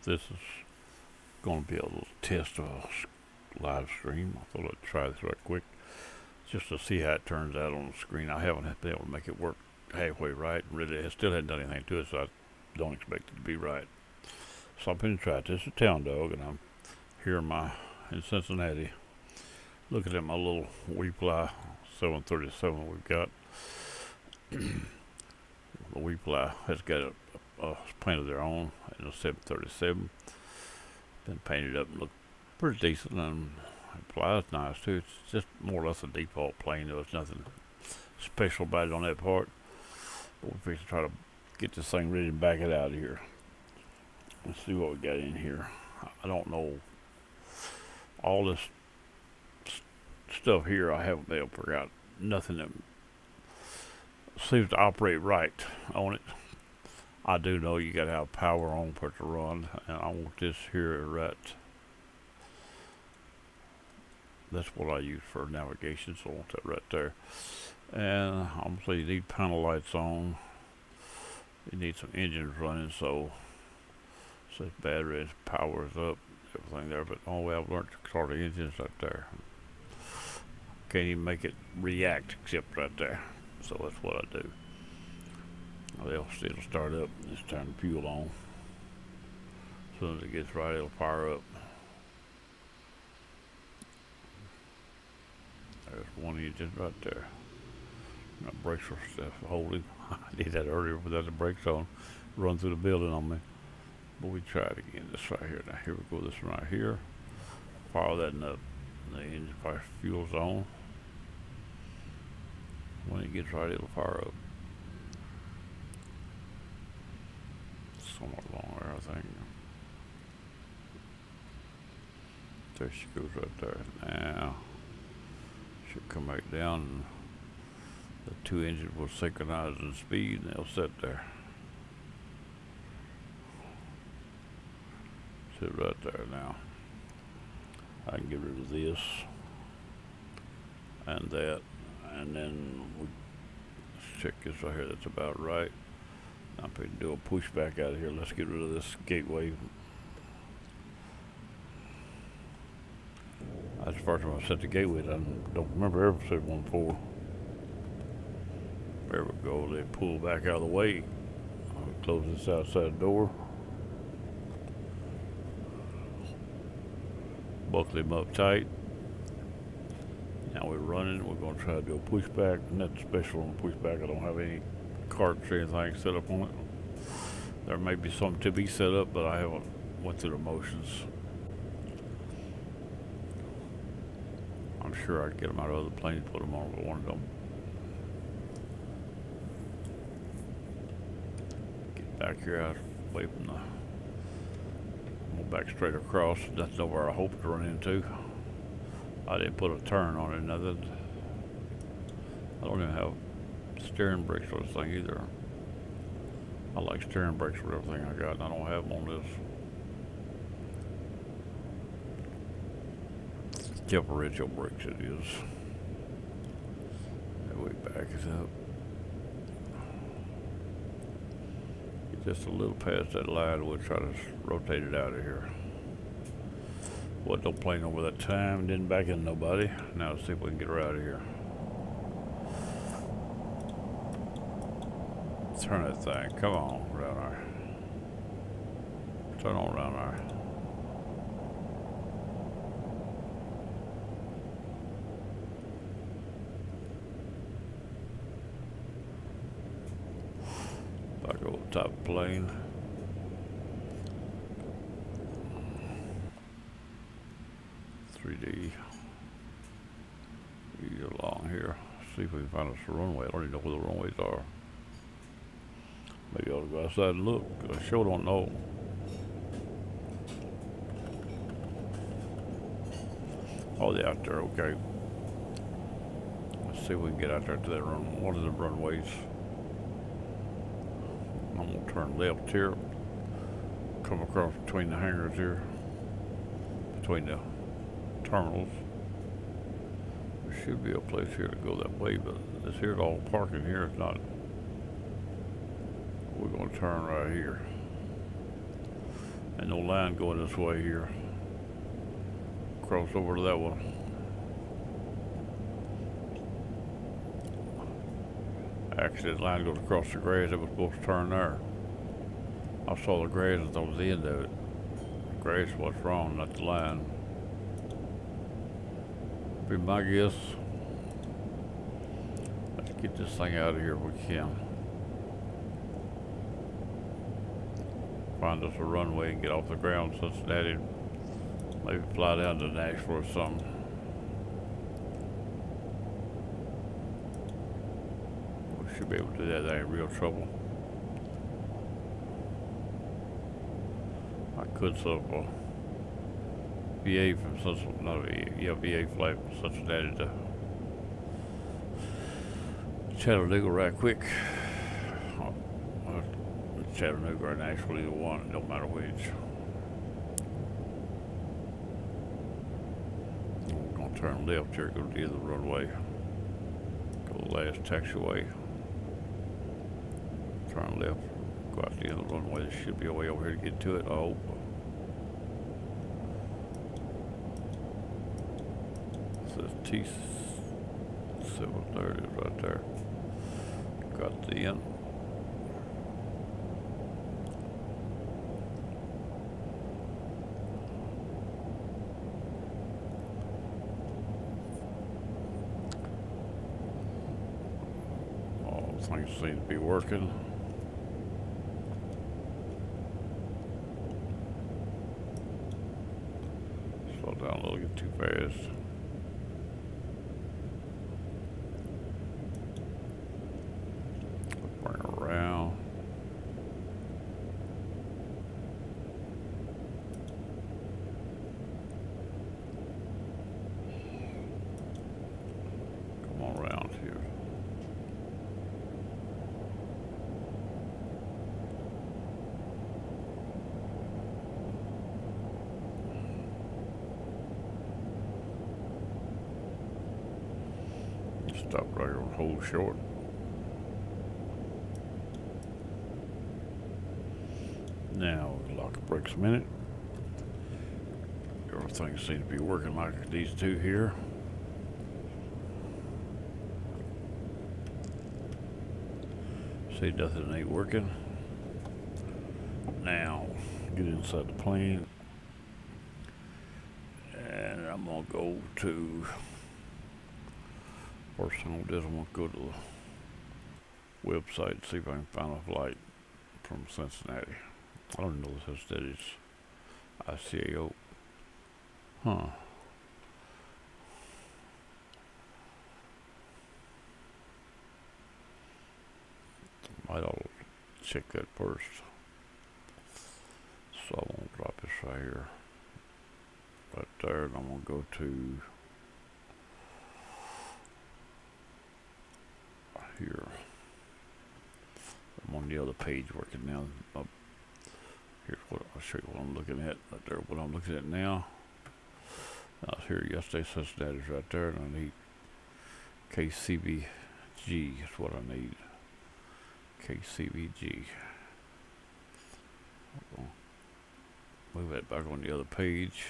This is going to be a little test of a live stream. I thought I'd try this right quick just to see how it turns out on the screen. I haven't been able to make it work halfway right. Really, it still hadn't done anything to it, so I don't expect it to be right. So I'm going to try it. This is a town dog, and I'm here in Cincinnati looking at my little Weeply 737 we've got. The Weeply has got a paint of their own in a 737. Been painted up and look pretty decent, and the fly's nice too. It's just more or less a default plane. There's nothing special about it on that part. But we're going to try to get this thing ready to back it out of here. Let's see what we got in here. I don't know all this stuff here. I haven't been able to figure out nothing that seems to operate right on it. I do know you got to have power on for it to run, and I want this here right. That's what I use for navigation, so I want that right there. And I'm gonna say you need panel lights on. You need some engines running, so says batteries, powers up, everything there. But the only way I've learned to start the engines right there. Can't even make it react except right there. So that's what I do. It'll start up. Just turn the fuel on. As soon as it gets right, it'll fire up. There's one engine right there. My brakes are still holding. I did that earlier without the brakes on. Run through the building on me. But we try it again. This right here. Now here we go. This one right here. Fire that up. The engine fire fuel's on. When it gets right, it'll fire up. Somewhat longer, I think. There she goes right there. Now should come back down, and the two engines will synchronize in speed, and they'll sit there. Sit right there now. I can get rid of this and that, and then we check this right here. That's about right. I'm going to do a push back out of here. Let's get rid of this gateway. That's the first time I set the gateway. I don't remember ever set one before. There we go. They pull back out of the way. I'll close this outside door. Buckle him up tight. Now we're running. We're going to try to do a pushback. Nothing special on pushback. I don't have any carts or anything set up on it. There may be something to be set up, but I haven't went through the motions. I'm sure I can get them out of other planes, put them on, but one of them. Get back here out away from the. Go back straight across. That's nowhere I hope to run into. I didn't put a turn on it, nothing. I don't even have steering brakes for this thing either. I like steering brakes for everything I got, and I don't have them on this. Differential brakes it is. That way back is up. Get just a little past that line, we'll try to rotate it out of here. Wasn't no plane over that time, didn't back in nobody. Now let's see if we can get her out of here. Turn that thing, come on, around there. Turn on around there. Back over the top of the plane. Ease along here. See if we can find us a runway. I don't even know where the runways are. Maybe I ought to go outside and look, because I sure don't know. Oh, they're out there, okay. Let's see if we can get out there to that run, one of the runways. I'm going to turn left here. Come across between the hangars here. Between the terminals. There should be a place here to go that way, but this here's all parking here. It's not. We're going to turn right here. And no line going this way here. Cross over to that one. Actually, the line goes across the grass. It was supposed to turn there. I saw the grass and thought it was the end of it. The grass was wrong, not the line. Be my guess. Let's get this thing out of here if we can. Find us a runway and get off the ground, Cincinnati. Maybe fly down to Nashville or something. We should be able to do that. That ain't real trouble. I could set up a VA from Cincinnati, not a VA, yeah, VA flight from Cincinnati to Chattanooga right quick. Chattanooga or Nashville, either one, it don't matter which. We're gonna turn left here, go to the other runway. Go to the last taxiway. Turn left, go out the other runway. There should be a way over here to get to it, I hope. It says T7, there it is right there. Got the end. Things seem to be working. Slow down a little, get too fast. Bring around. Come on around here. Stop right here, hold short. Now, lock the brakes a minute. Everything seems to be working like these two here. See, nothing ain't working. Now, get inside the plane. And I'm gonna go to first thing I'm gonna do is I'm gonna go to the website and see if I can find a flight from Cincinnati. I don't know if it's ICAO. Huh. Might ought to check that first. So I'm gonna drop this right here. Right there, and I'm gonna go to here. I'm on the other page working now. Here's what I'll show you what I'm looking at. Right there, what I'm looking at now. I was here yesterday, Cincinnati's right there, and I need KCBG is what I need. KCBG. Move that back on the other page.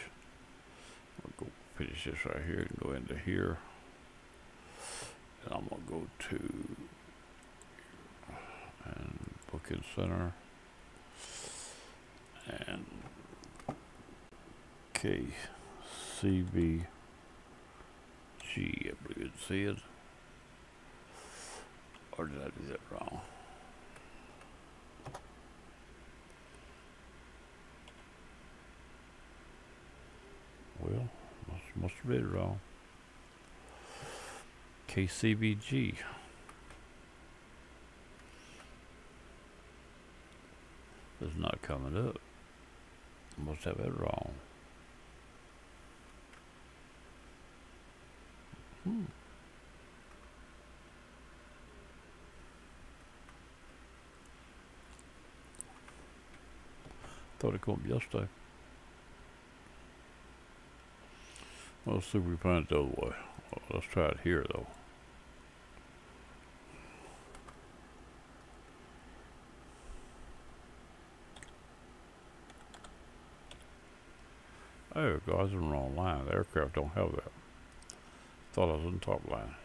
I'll go finish this right here and go into here. And I'm gonna go to and booking center and KCBG, I believe it said. Or did I do that wrong? Well, must have read it wrong. KCBG. It's not coming up. I must have it wrong. Thought it came up yesterday. Well, let's see if we find it the other way. Let's try it here, though. There we go, I was in the wrong line. The aircraft don't have that. Thought I was in the top line.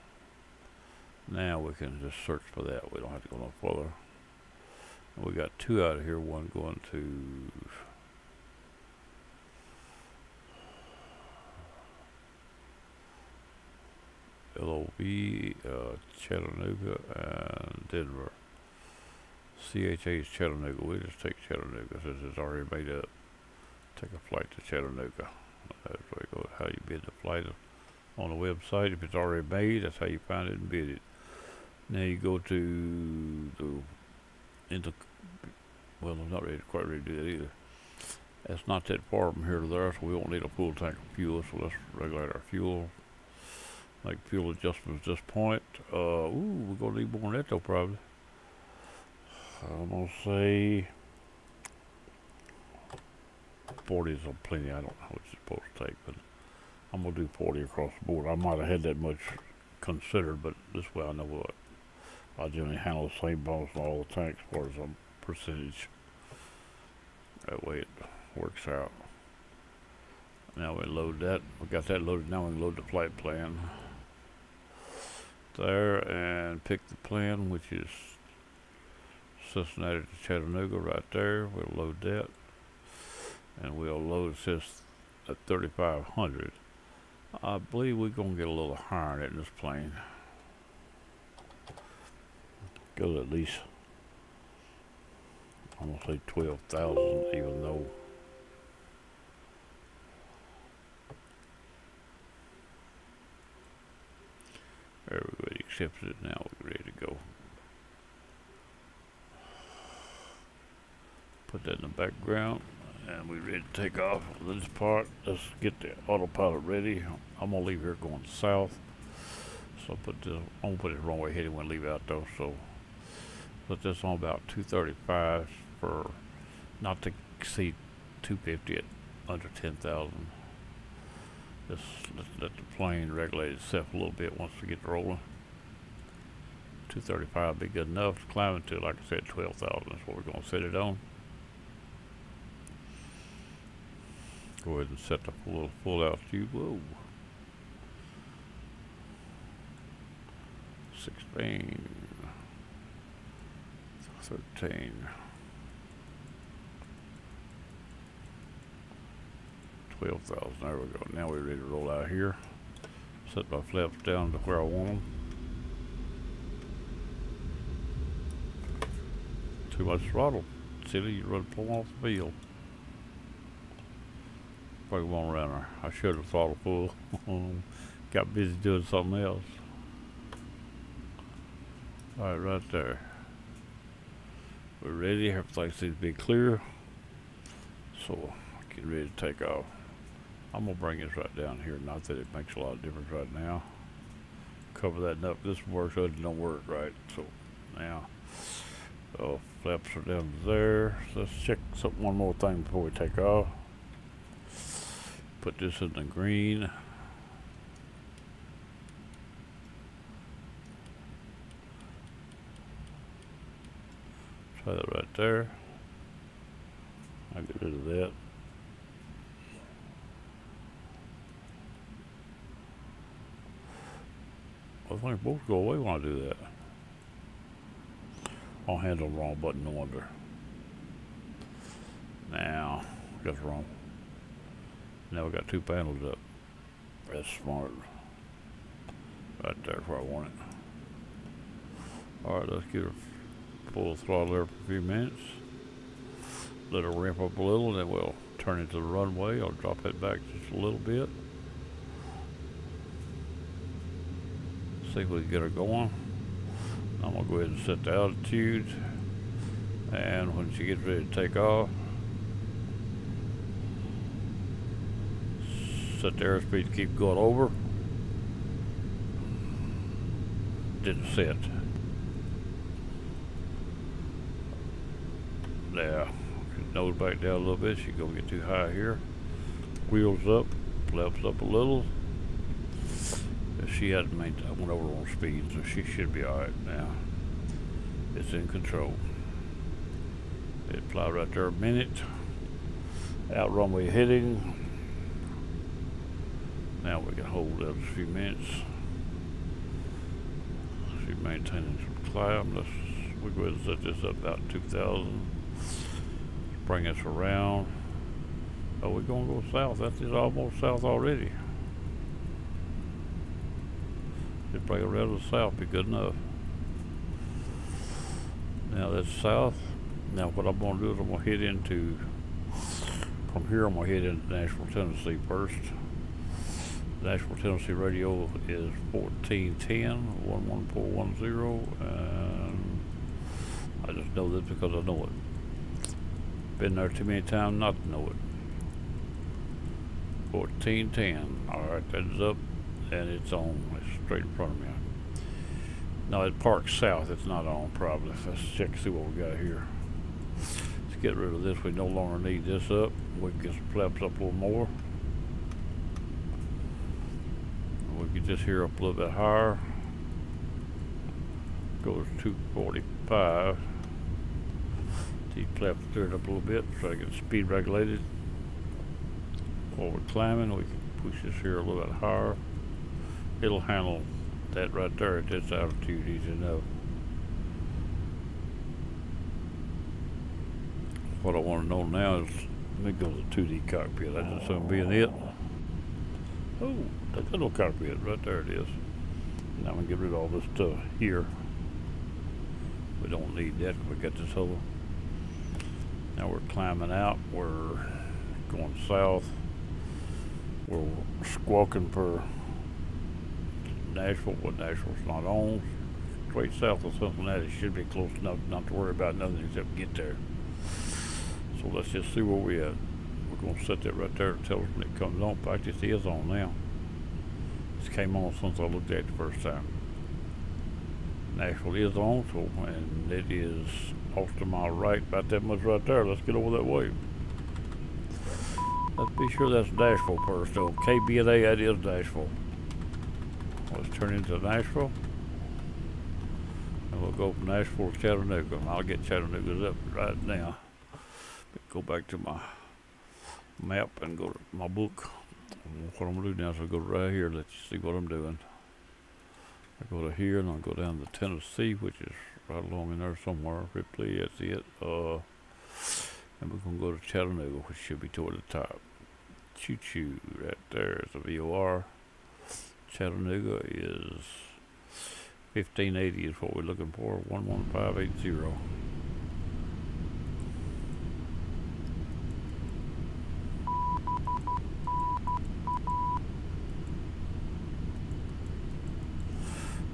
Now we can just search for that. We don't have to go no further. And we got two out of here. One going to LOV, Chattanooga, and Denver. CHA is Chattanooga. We'll just take Chattanooga since it's already made up. Take a flight to Chattanooga. That's where you go. How you bid the flight on the website. If it's already made, that's how you find it and bid it. Now you go to well, I'm not quite ready to do that either. That's not that far from here to there, so we won't need a full tank of fuel, so let's regulate our fuel. Make fuel adjustments at this point. We're gonna need more than that though, probably. I'm gonna say 40 is plenty. I don't know what it's supposed to take, but I'm gonna do 40 across the board. I might have had that much considered, but this way I know what. I generally handle the same bonus on all the tanks as far as a percentage. That way it works out. Now we load that. We got that loaded. Now we can load the flight plan. There, and pick the plan, which is Cincinnati to Chattanooga right there. We'll load that. And we'll load, it says at 3,500. I believe we're going to get a little higher than that in this plane. Goes at least, I'm going to say 12,000, even though everybody accepts it. Now we're ready to go. Put that in the background, and we're ready to take off this part. Let's get the autopilot ready. I'm going to leave here going south. So I'm going to put it the wrong way heading when I leave out though. So put this on about 235 for not to exceed 250 at under 10,000. Just let the plane regulate itself a little bit once we get rolling. 235 would be good enough. Climbing to, like I said, 12,000 is what we're going to set it on. Go ahead and set the little full altitude. Whoa. 16. 13. 12,000. There we go. Now we're ready to roll out here. Set my flaps down to where I want them. Too much throttle. Silly, you run pull off the field. Probably won't run her. I should have throttle full. Got busy doing something else. Alright, right there. We're ready. Everything seems to be clear. So, get ready to take off. I'm going to bring this right down here. Not that it makes a lot of difference right now. Cover that up. This works, it don't work right. So, now, flaps are down there. So let's check one more thing before we take off. Put this in the green. Try that right there. I'll get rid of that. I think both go away when I do that. I'll handle the wrong button, no wonder. Now, that's wrong. Now we got two panels up. That's smart. Right there where I want it. Alright, let's get her full throttle there for a few minutes. Let her ramp up a little, then we'll turn into the runway. I'll drop it back just a little bit. See if we can get her going. I'm going to go ahead and set the altitude. And when she gets ready to take off, set the airspeed to keep going over. Didn't set. Now, nose back down a little bit. She's going to get too high here. Wheels up, flaps up a little. She hadn't maintained, I went over on speed, so she should be alright now. It's in control. It fly right there a minute. Out runway heading. Now we can hold that a few minutes. She's maintaining some climb. We'll go ahead and set this up about 2,000. Bring us around. Oh, we're gonna go south. That is almost south already. Just bring it around to the south, be good enough. Now that's south. Now what I'm gonna do is I'm gonna head into, from here I'm gonna head into Nashville, Tennessee first. Nashville, Tennessee radio is 1410 11410, and I just know this because I know it. Been there too many times not to know it. 1410. Alright, that's up and it's on. It's straight in front of me. No, it parks south. It's not on probably. Let's check and see what we got here. Let's get rid of this. We no longer need this up. We can get some flaps up a little more. We get this here up a little bit higher. Goes 245. These flaps stirred up a little bit. Try to get the speed regulated. While we're climbing, we can push this here a little bit higher. It'll handle that right there at this altitude easy enough. What I want to know now is, let me go to the 2D cockpit. I just assume being it. Oh, that little cockpit right there it is. Now we get rid of all this stuff here. We don't need that. We got this over. Now we're climbing out. We're going south. We're squawking for Nashville, but Nashville's not on. Straight south of Cincinnati should be close enough not to worry about nothing except get there. So let's just see where we at. We're going to set that right there to tell us when it comes on. In fact, it is on now. This came on since I looked at it the first time. Nashville is on, so, and it is off to my right, about that much right there. Let's get over that way. Let's be sure that's Nashville first, though. KBNA, that is Nashville. Let's turn into Nashville. And we'll go from Nashville to Chattanooga. I'll get Chattanooga's up right now. Go back to my map and go to my book. And what I'm going to do now is I'll go right here, let you see what I'm doing. I go to here and I'll go down to Tennessee, which is right along in there somewhere. Ripley, that's it. And we're going to go to Chattanooga, which should be toward the top. Choo-choo, right there is a VOR. Chattanooga is 1580 is what we're looking for, 11580.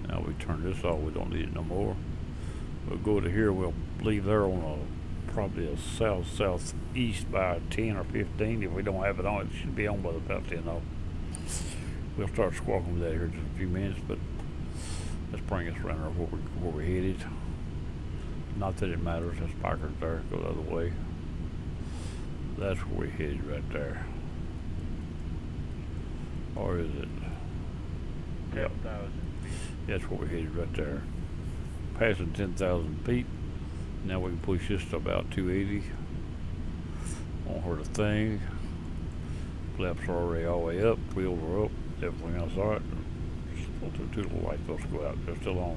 Now we turn this off, we don't need it no more. We'll go to here, we'll leave there on probably a south-southeast by 10 or 15. If we don't have it on, it should be on by about 10 off. We'll start squawking with that here in just a few minutes, but let's bring us around where we're headed. Not that it matters, that spiker's there, go the other way. That's where we're headed right there. Or is it? 10,000 feet. That's where we're headed right there. Passing 10,000 feet. Now we can push this to about 280. Won't hurt a thing. Flaps are already all the way up, wheels are up, everything else alright. Filter two little lights supposed to go out, they're still on.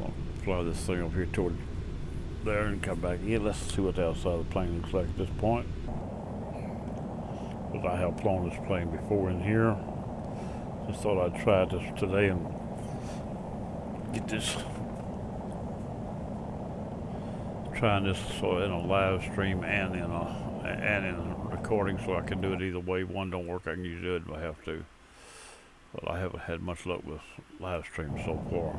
I'll fly this thing up here toward there and come back in. Let's see what the outside of the plane looks like at this point. Because I have flown this plane before in here. Just thought I'd try this today and get this, trying this so in a live stream and in a recording, so I can do it either way. One don't work, I can use it if I have to. But I haven't had much luck with live streams so far.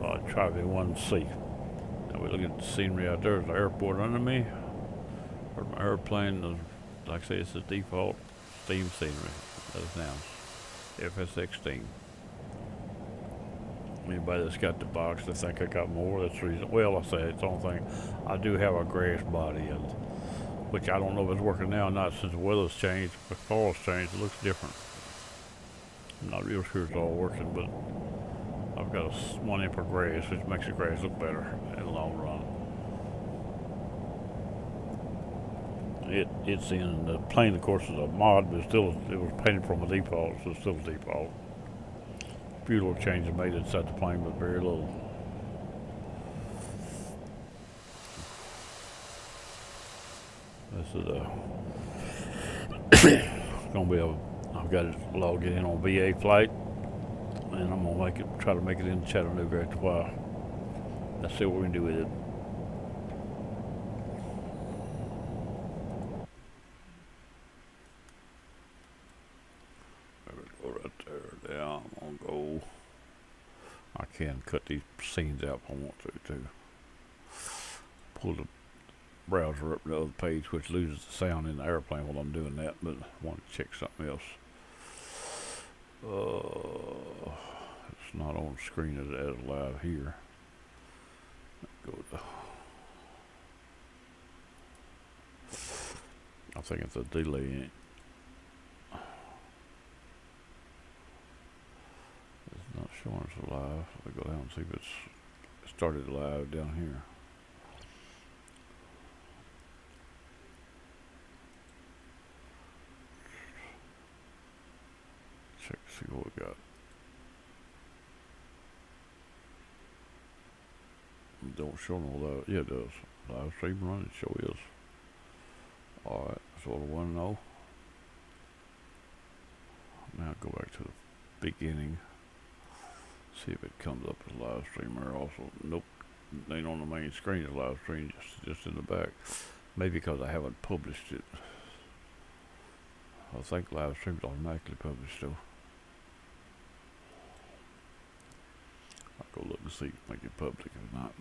I'll try one and see. Now we look at the scenery out there. There's the airport under me. There's my airplane. Like I say, it's the default steam scenery. That is now FS-16. Anybody that's got the box, they think I got more. That's the reason. Well, I say it's the only thing. I do have a grass body, and which I don't know if it's working now or not since the weather's changed. The fall's changed. It looks different. I'm not real sure it's all working, but I've got one inch of grass, which makes the grass look better in the long run. It's in the plane, of course, is a mod, but still it was painted from a default, so it's still a default. A few little changes made inside the plane, but very little. This is gonna be I've got it logged in on VA flight, and I'm gonna try to make it into Chattanooga after a while. Let's see what we can do with it. There we go, right there. Now I'm gonna go. I can cut these scenes out if I want to too. Pull the browser up to the other page, which loses the sound in the airplane while I'm doing that, but I want to check something else. It's not on screen as live here. Go to, I think it's a delay in it. It's not showing us live. Let me go down and see if it's started live down here. Check to see what we got. It don't show no live. Yeah, it does. Live stream running. Show is. Alright, that's what I want to know. Now go back to the beginning. See if it comes up as live stream there also. Nope. It ain't on the main screen as live stream, just in the back. Maybe because I haven't published it. I think live stream's automatically published though. I'll go look and see, make it public. If not,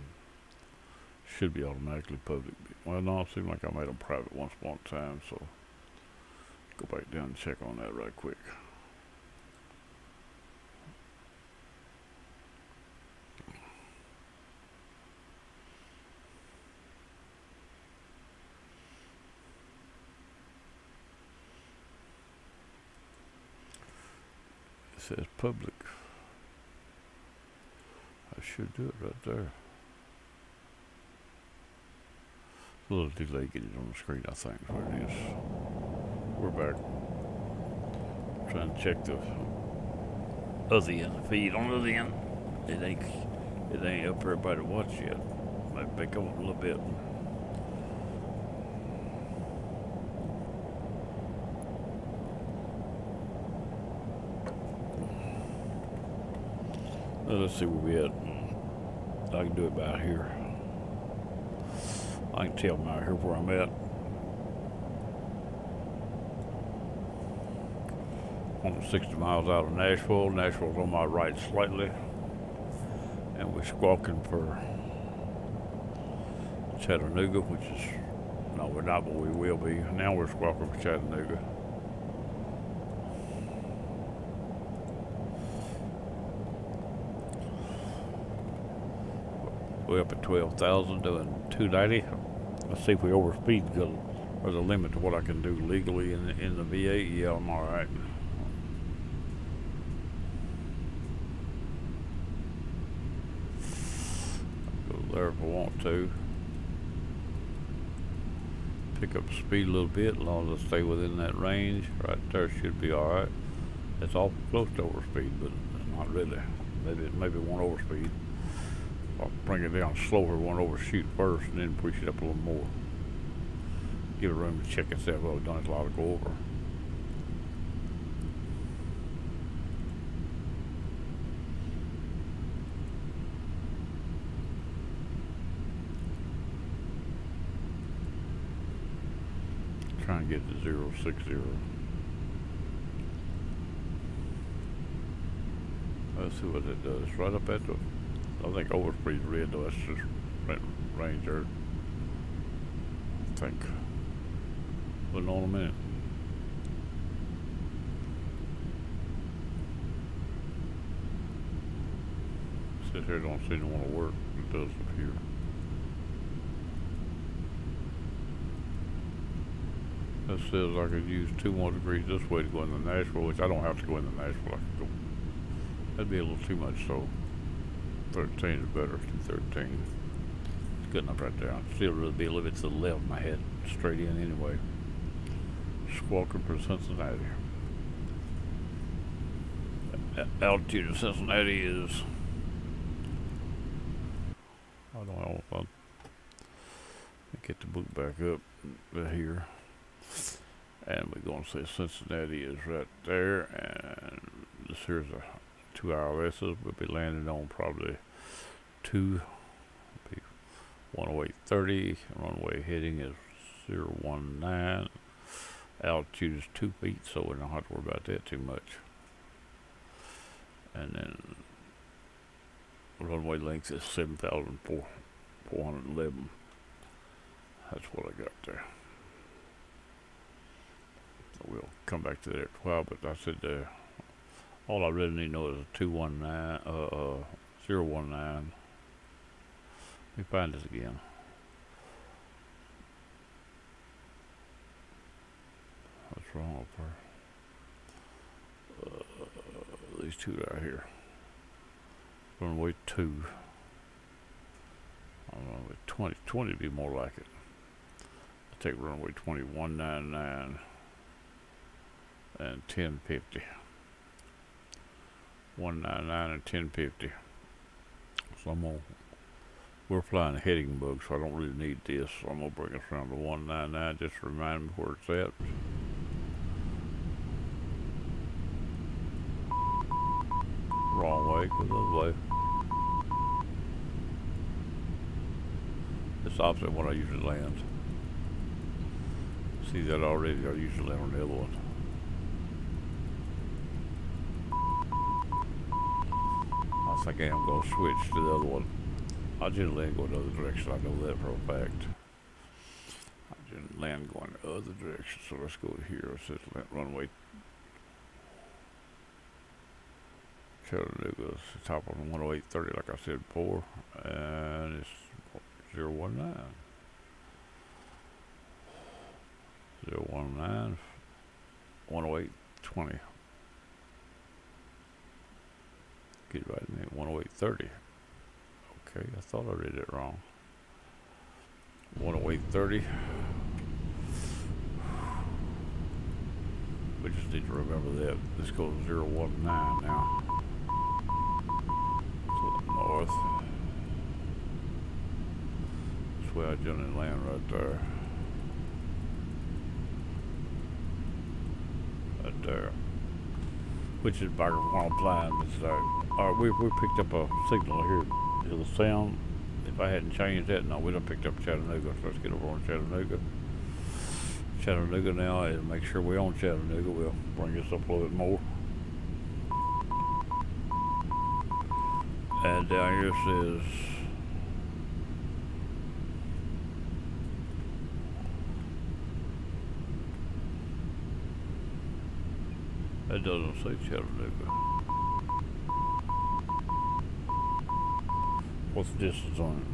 should be automatically public. Well, no, it seems like I made them private once upon a time, so go back down and check on that right quick. It says public. I should do it right there. A little delay getting it on the screen, I think is what it is. We're back. Trying to check the other end, the feed on the other end. It ain't up for everybody to watch yet. Might pick up a little bit. Let's see where we at. I can do it about here. I can tell them out here where I'm at. I'm 60 miles out of Nashville. Nashville's on my right slightly. And we're squawking for Chattanooga, which is, no, we're not, but we will be. Now we're squawking for Chattanooga. We're up at 12,000 doing 290. Let's see if we overspeed, because there's a limit to what I can do legally in the VA. Yeah, I'm all right. Go there if I want to. Pick up the speed a little bit, as long as I stay within that range. Right there should be all right. It's awful close to overspeed, but not really. Maybe it won't overspeed. I'll bring it down slower, won't overshoot first, and then push it up a little more. Give it room to check itself. Well, done it a lot to go over. Trying to get to 060. Let's see what it does. Right up at the, I think overspeed's red though. That's just range there. I think. Put it on a minute. Sit here, don't seem to want to work. It does up here. That says I could use 2 more degrees this way to go into Nashville, which I don't have to go into Nashville. I could go. That'd be a little too much, so 13 is better. 213. It's good enough right there. I'd still really be a little bit to the left. My head straight in anyway. Squawking for Cincinnati. Altitude of Cincinnati is, I don't know if I'll get the book back up here. And we're going to say Cincinnati is right there, and this here's a 2 ILSs. We'll be landing on probably 108.30. Runway heading is 019. Altitude is 2 feet, so we don't have to worry about that too much. And then runway length is 7,411. That's what I got there. We'll come back to that in a while, but I said all I really need to know is a 019. Let me find this again. What's wrong with her? These two right here. Runway 2. Runway 20. 20 would be more like it. I'll take runway 2199 and 1050. 199 and 1050. So we're flying a heading bug, so I don't really need this. So I'm gonna bring us around to 199 just to remind me where it's at. Wrong way, go the other way. It's opposite what I usually land. See that already? I usually land on the other one. I think I am going to switch to the other one. I just land going the other direction. I know that for a fact. I just land going the other direction. So let's go here. It says runway Chattanooga. It's the top on 108.30, like I said before, and it's 019. 019, 108.20. Get right in there, 108.30. Okay, I thought I read it wrong. 108.30. We just need to remember that. This goes 019 now. To the north. That's where I generally land right there. Right there. Which is back when I'm flying. Alright, we picked up a signal here. The sound. If I hadn't changed that, no, we done picked up Chattanooga. So let's get over on Chattanooga. Chattanooga now, and make sure we're on Chattanooga. We'll bring this up a little bit more. And down here says that doesn't say Chattanooga. What's the distance on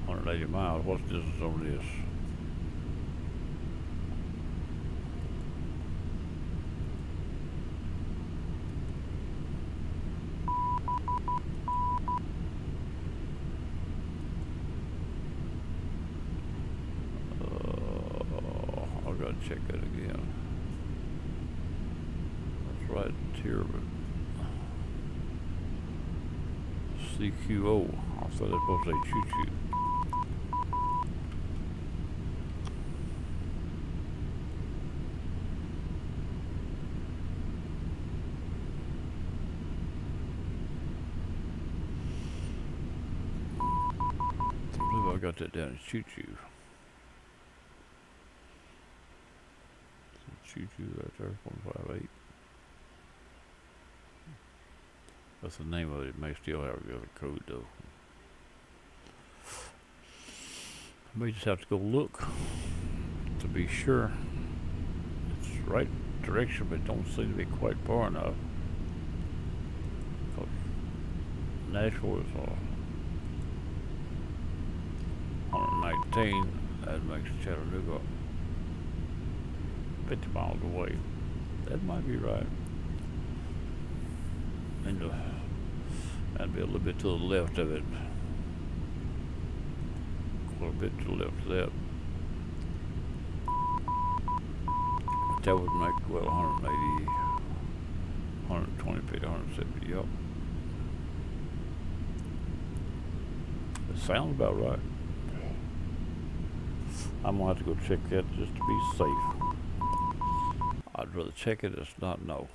it? 180 miles. What's the distance on this? I've got to check that again. That's right here, but CQO. I thought it was supposed to say choo-choo. I believe I got that down as choo-choo. Choo-choo right there, 158. That's the name of it. It may still have the other code though. I may just have to go look to be sure it's the right direction, but it don't seem to be quite far enough. Because Nashville is 119. That makes Chattanooga 50 miles away. That might be right. And that'd be a little bit to the left of it. Quite a bit to the left of that. that would make, well, 180, 120 feet, 170, yep. It sounds about right. I'm gonna have to go check that just to be safe. I'd rather check it as not know.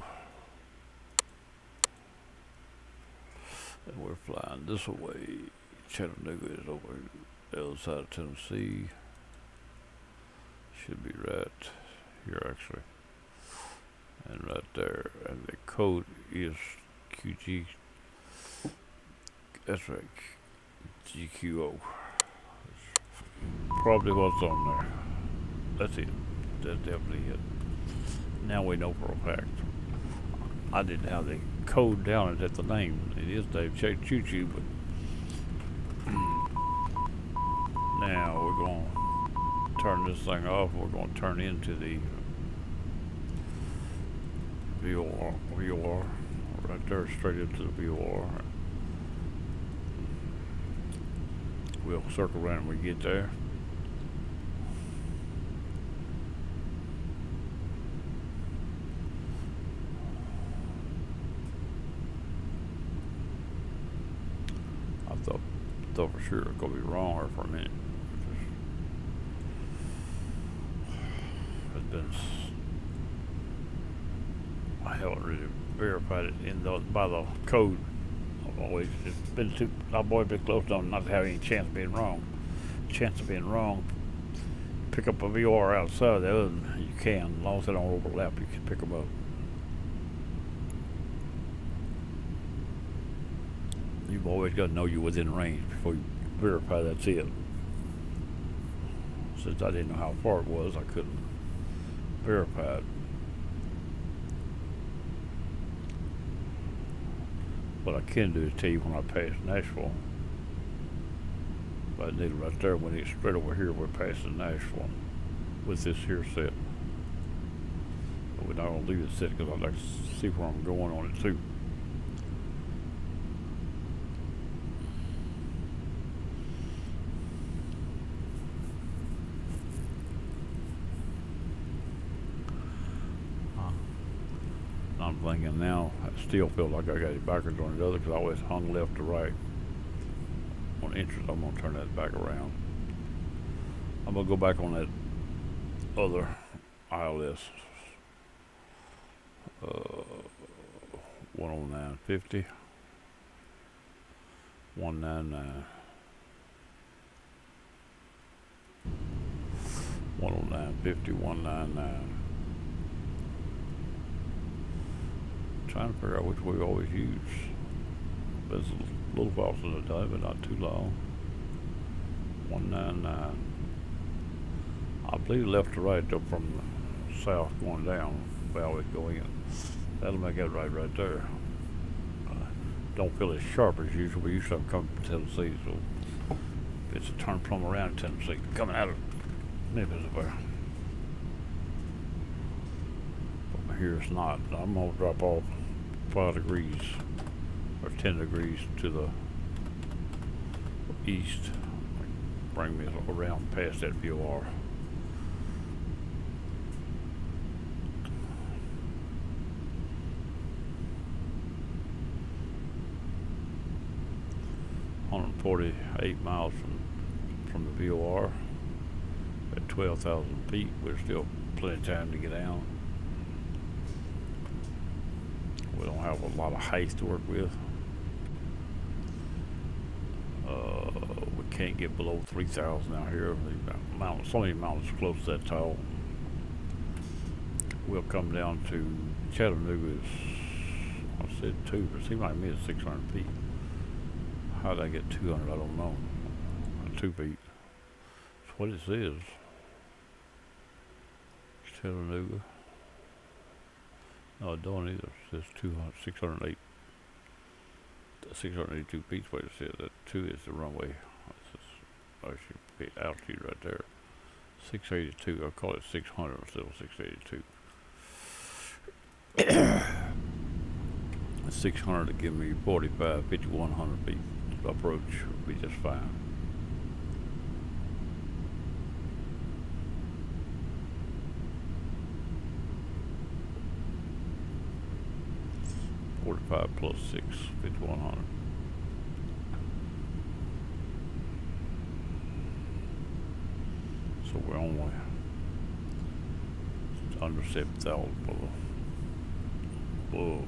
And we're flying this way. Chattanooga is over the other side of Tennessee. Should be right here actually. And right there. And the code is QG. That's right. GQO. Probably what's on there. That's it. That's definitely it. Now we know for a fact. I didn't have the code down at the name. It is Dave Choo Choo, but now we're going to turn this thing off. We're going to turn into the VOR right there, straight into the VOR. We'll circle around when we get there. I thought for sure it was going to be wrong here for a minute. It's been, I haven't really verified it in by the code. I've always been close on not having any chance of being wrong. Chance of being wrong. Pick up a VOR outside of the other, you can, as long as they don't overlap, you can pick them up. You've always got to know you're within range before you verify that's it. Since I didn't know how far it was, I couldn't verify it. What I can do is tell you when I pass Nashville. But I need it right there when it's straight over here, we're passing Nashville with this here set. But we're not going to leave it set because I'd like to see where I'm going on it too. I'm thinking now, I still feel like I got it backwards on the other because I always hung left to right. On interest, I'm going to turn that back around. I'm going to go back on that other ILS 109.50, 199, 109.50, 199. Trying to figure out which we always use. But it's a little while since I've done it, but not too long. 199. I believe left to right though, from the south going down. We always go in. That'll make that right there. Don't feel as sharp as usual. We used to have come from Tennessee, so it's a turn plumb around Tennessee, coming out of Memphis up there. But here it's not. I'm gonna drop off 5 degrees or 10 degrees to the east, bring me around past that VOR. $148 miles from the VOR at 12,000 feet. We're still plenty of time to get down. We don't have a lot of height to work with. We can't get below 3,000 out here. The mountains, so many mountains close to that tall. We'll come down to Chattanooga. I said 2, but it seemed like me it's 600 feet. How did I get 200? I don't know. 2 feet. That's what it says. Chattanooga. No, I don't either. It says 608. 682 feet. What it says. That 2 is the runway. That's just altitude right there. 682. I'll call it 600 instead of 682. 600 to give me 45, 5,100 feet approach would be just fine. 45 plus 6, 5100. So we're only under 7,000 below. Whoa.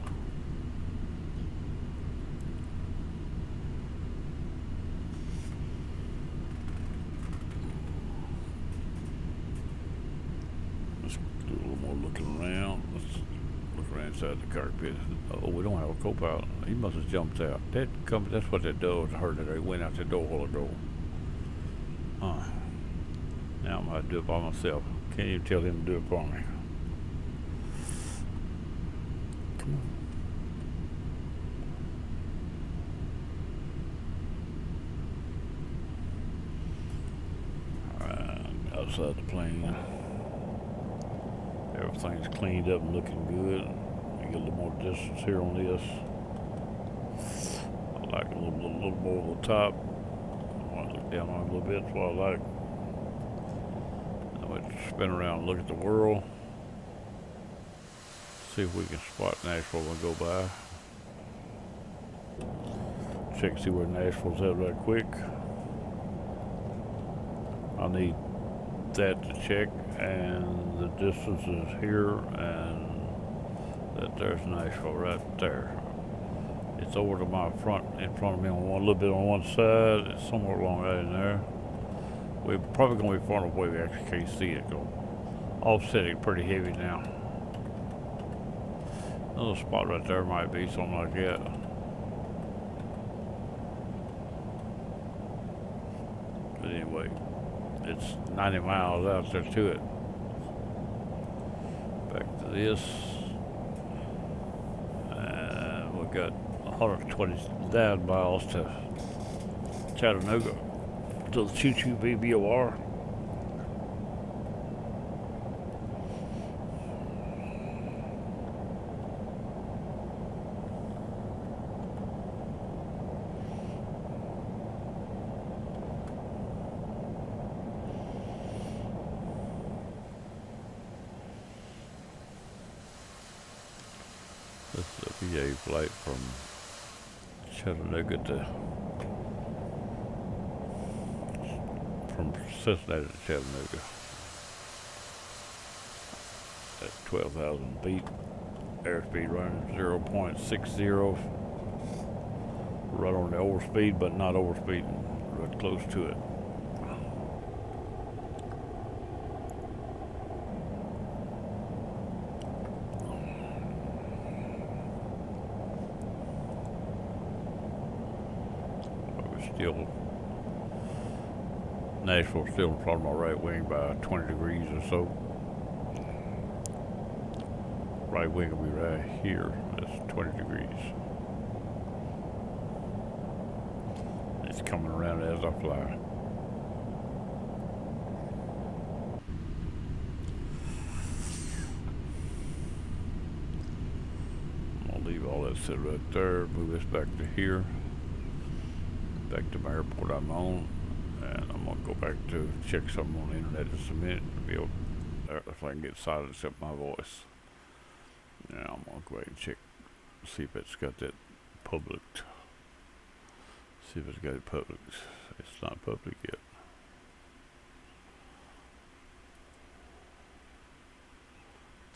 Let's do a little more looking around. Let's look around inside the cockpit. Oh, we don't have a co-pilot. He must have jumped out. That's what that does. I heard that he went out the door a while ago. Now I'm going to do it by myself. Can't even tell him to do it for me. Come on. Alright, outside the plane. Everything's cleaned up and looking good. You get a little more distance here on this. I like a little more of the top. I want to look down on it a little bit. That's what I like. I went to spin around and look at the world. See if we can spot Nashville when we go by. Check, see where Nashville's at right quick. I need that to check, and the distance is here, and that there's Nashville right there. It's over to my front, in front of me on a little bit on one side. It's somewhere along right in there. We're probably going to be far enough away we actually can't see it go. Offsetting pretty heavy now. Another spot right there might be something like that. But anyway, it's 90 miles out there to it. Back to this. And we've got 129 miles to Chattanooga. To the choo-choo BBOR. This is a VA flight from Chattanooga from Cincinnati to Chattanooga at 12,000 feet. Airspeed running 0.60. Right on the overspeed, but not overspeeding. Right close to it. Nashville's still in front of my right wing by 20 degrees or so. Right wing will be right here. That's 20 degrees. It's coming around as I fly. I'm gonna leave all that set right there. Move this back to here. Back to my airport I'm on. And I'm going to go back to check something on the internet just a minute to be able to, if I can get silent except my voice. Now I'm going to go ahead and check, see if it's got that public. See if it's got it public. It's not public yet.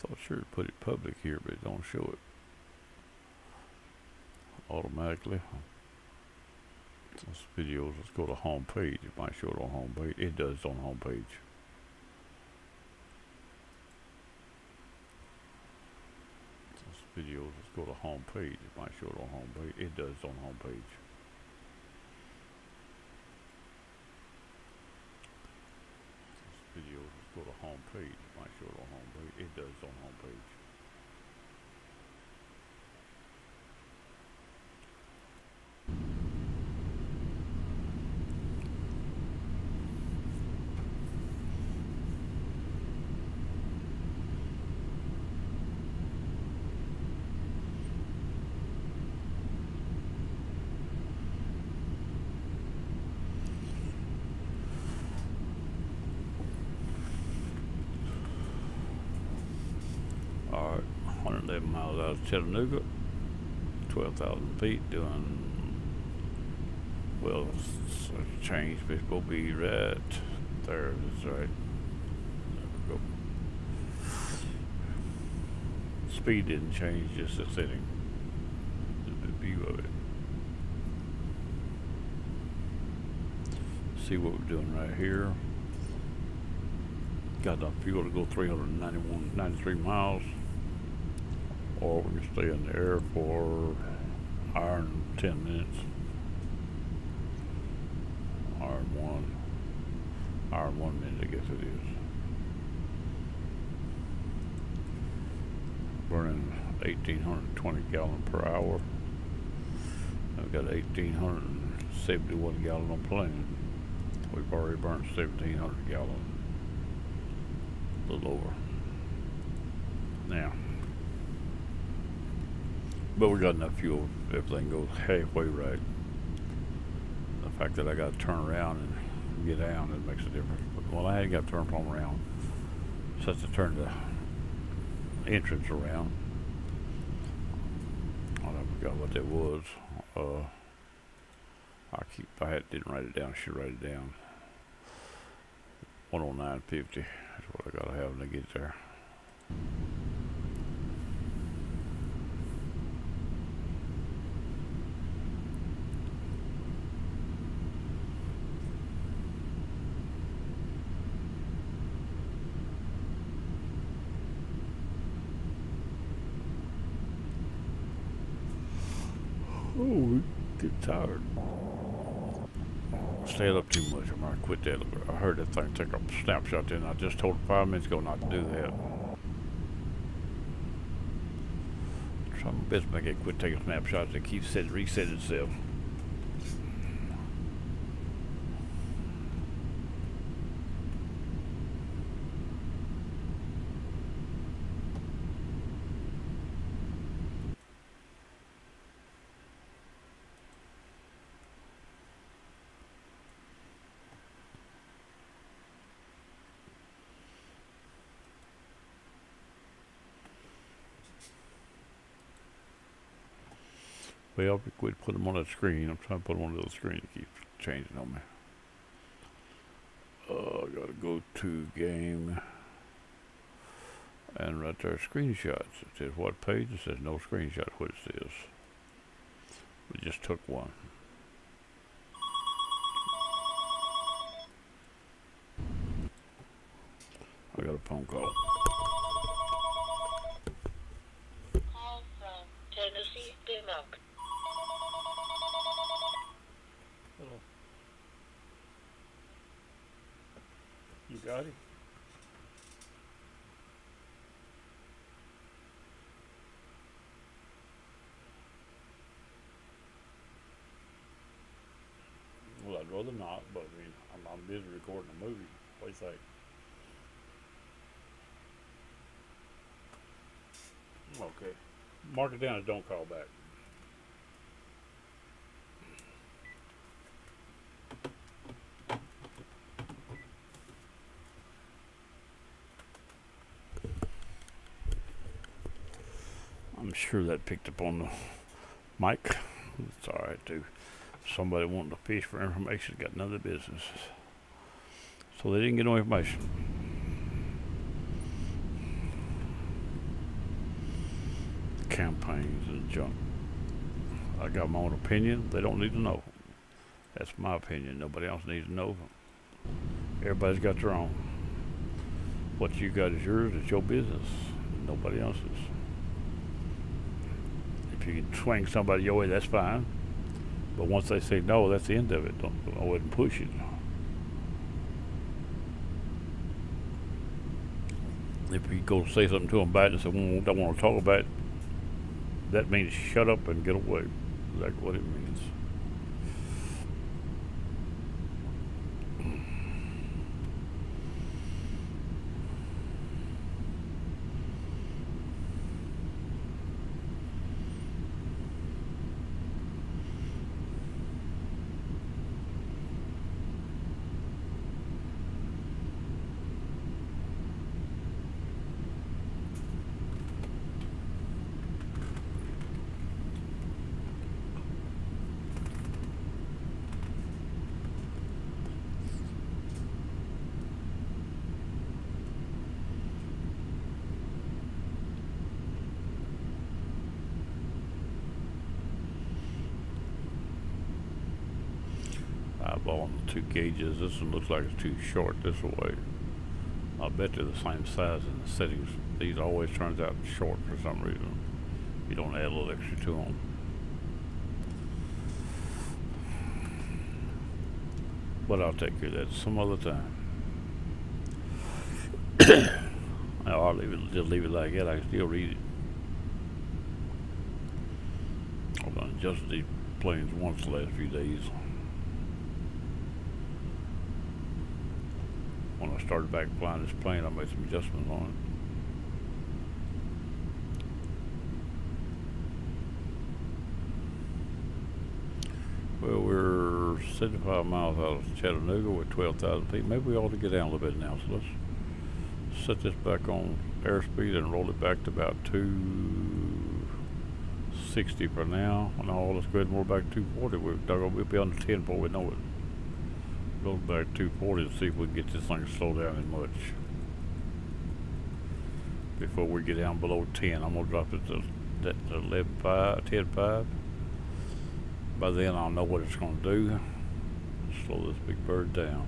Thought sure to put it public here, but it don't show it automatically. This videos, let's go to home page. It might show it on home page. It does on home page. This videos, let's go to home page. It might show it on home page. It does on home page. This videos, let's go to home page. It might show it on home page. It does on home page. Alright, 111 miles out of Chattanooga. 12,000 feet doing, well, change, but it's going to be right there. That's right. There we go. Speed didn't change, just the setting. The view of it. See what we're doing right here. Got enough fuel to go 93 miles. Or we can stay in the air for an hour and 10 minutes. Hour and 1 minute, I guess it is. Burning 1,820 gallons per hour. I've got 1,871 gallons on plane. We've already burned 1,700 gallons. A little over. Now. But we got enough fuel, everything goes halfway right. The fact that I got to turn around and get down, it makes a difference. But, well, I ain't got to turn from around. So I have to turn the entrance around. I forgot what that was. Didn't write it down. I should write it down. 109.50. That's what I gotta have when I get there. Oh, we get tired. Stayed up too much. I'm gonna quit that. I heard that thing take a snapshot then. I just told it 5 minutes ago not to do that. Try my best to make it quit taking snapshots and keep reset itself. Well, we quit putting them on that screen. I'm trying to put them on the little screen. It keeps changing on me. I gotta go to game. And right there, screenshots. It says what page? It says no screenshot. What it says. We just took one. I got a phone call. Call from Tennessee, Denmark. Hello. You got it? Well, I'd rather not, but I mean, I'm busy recording a movie. What do you think? Okay. Mark it down as don't call back. I'm sure that picked up on the mic. It's alright too. Somebody wanting to fish for information got none of the business. So they didn't get no information. Campaigns and junk. I got my own opinion. They don't need to know. That's my opinion. Nobody else needs to know. Everybody's got their own. What you got is yours. It's your business. Nobody else's. If you can swing somebody your way, that's fine. But once they say no, that's the end of it. Don't go ahead and push it. If you go say something to them bad and say, don't want to talk about it, that means shut up and get away. That's what it means. eyeballing the two gauges. This one looks like it's too short this way. I bet they're the same size in the settings. These always turns out short for some reason. You don't add a little extra to them. But I'll take care of that some other time. No, I'll just leave it like that. I can still read it. I've done adjusted these planes once the last few days. When I started back flying this plane, I made some adjustments on it. Well, we're 75 miles out of Chattanooga with 12,000 feet. Maybe we ought to get down a little bit now. So let's set this back on airspeed and roll it back to about 260 for now. No, let's go ahead and roll back to 240. We'll be under 10 before we know it. Roll back to 240 to see if we can get this thing to slow down as much. Before we get down below 10, I'm going to drop it to 11.5, 10.5. By then I'll know what it's going to do. Slow this big bird down.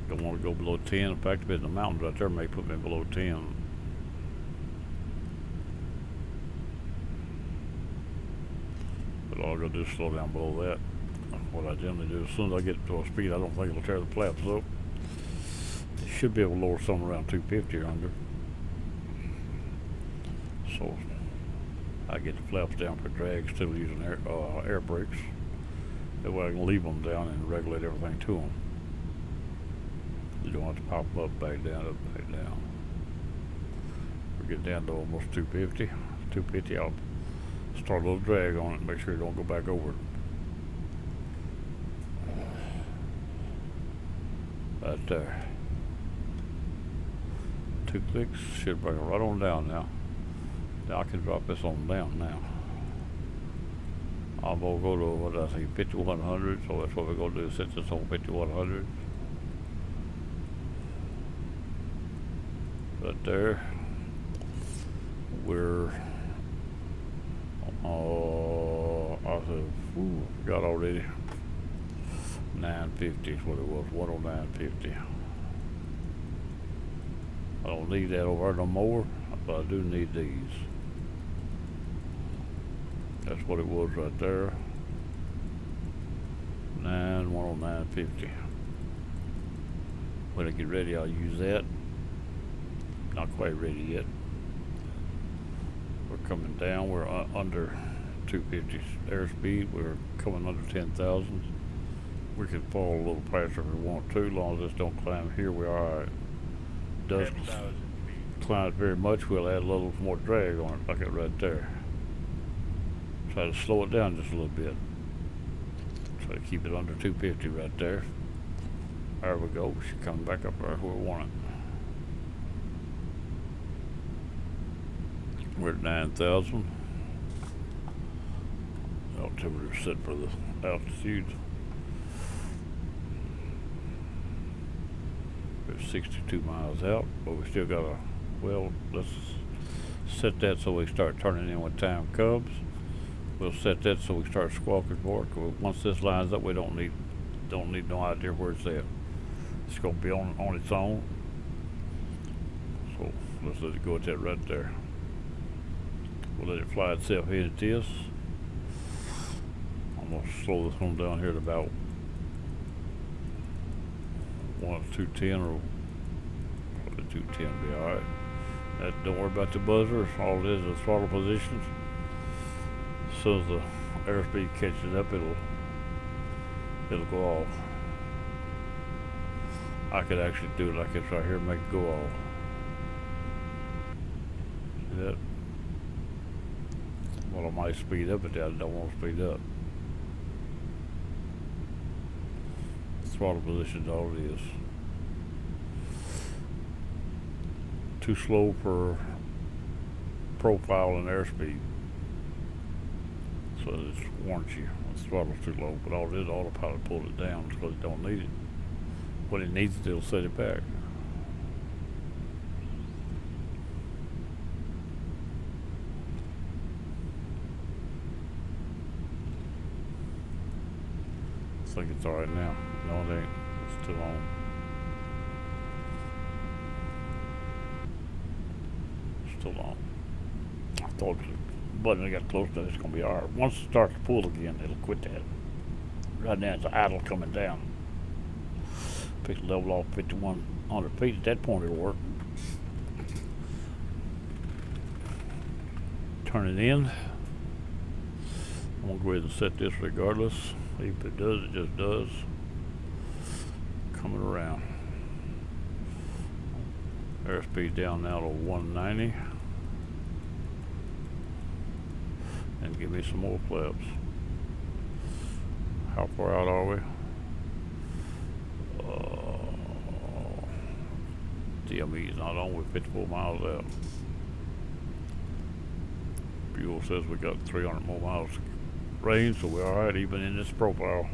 Don't want to go below 10. In fact, in the mountains right there may put me below 10. But all I gotta do is slow down below that. What I generally do, as soon as I get to a speed I don't think it'll tear the flaps up. It should be able to lower something around 250 or under. So I get the flaps down for drag, still using air brakes. That way I can leave them down and regulate everything to them. You don't have to pop them up, back down, back down. We get down to almost 250. 250, I'll start a little drag on it and make sure you don't go back over it. Right there. 2 clicks, should bring it right on down now. Now I can drop this on down now. I'm gonna go to, what did I say, 5100, so that's what we're gonna do, set this on 5100. Right there. We're, I said, I forgot already. 950 is what it was, 109.50. I don't need that over there no more, but I do need these. That's what it was right there. 109.50. When I get ready, I'll use that. Not quite ready yet. We're coming down. We're under 250 airspeed. We're coming under 10,000. We can fall a little faster if we want to, as long as this don't climb here. We are alright. Does climb very much, we'll add a little more drag on it, like that right there. Try to slow it down just a little bit. Try to keep it under 250 right there. There we go. She's coming back up there where we want it. We're at 9,000. Altimeter set for the altitude. We're 62 miles out, but we still got a, well, let's set that so we start turning in when time comes. We'll set that so we start squawking for it. Once this lines up, we don't need no idea where it's at. It's gonna be on its own. So let's let it go at that right there. We'll let it fly itself in at this. I'm gonna slow this one down here to about 210 or probably 210 be alright. Don't worry about the buzzer. All it is throttle positions. As soon as the airspeed catches up, it'll go off. I could actually do it like this right here and make it go off. See that? Well, I might speed up, but I don't want to speed up. Throttle position is all it is. Too slow for profile and airspeed. So it warns you when the throttle's too low, but all it is, autopilot pulled it down because it don't need it. When it needs it, it'll set it back. think it's alright now. No, it ain't. It's still on. Still on. I thought the button got close to it, it's gonna be alright. Once it starts to pull again, it'll quit that. Right now it's idle coming down. Pick the level off 5,100 feet. At that point it'll work. Turn it in. I'm gonna go ahead and set this regardless. If it does, it just does. Coming around. Airspeed down now to 190. And give me some more flaps. How far out are we? DME is not on. We're 54 miles out. Fuel says we got 300 more miles range, so we're alright even in this profile.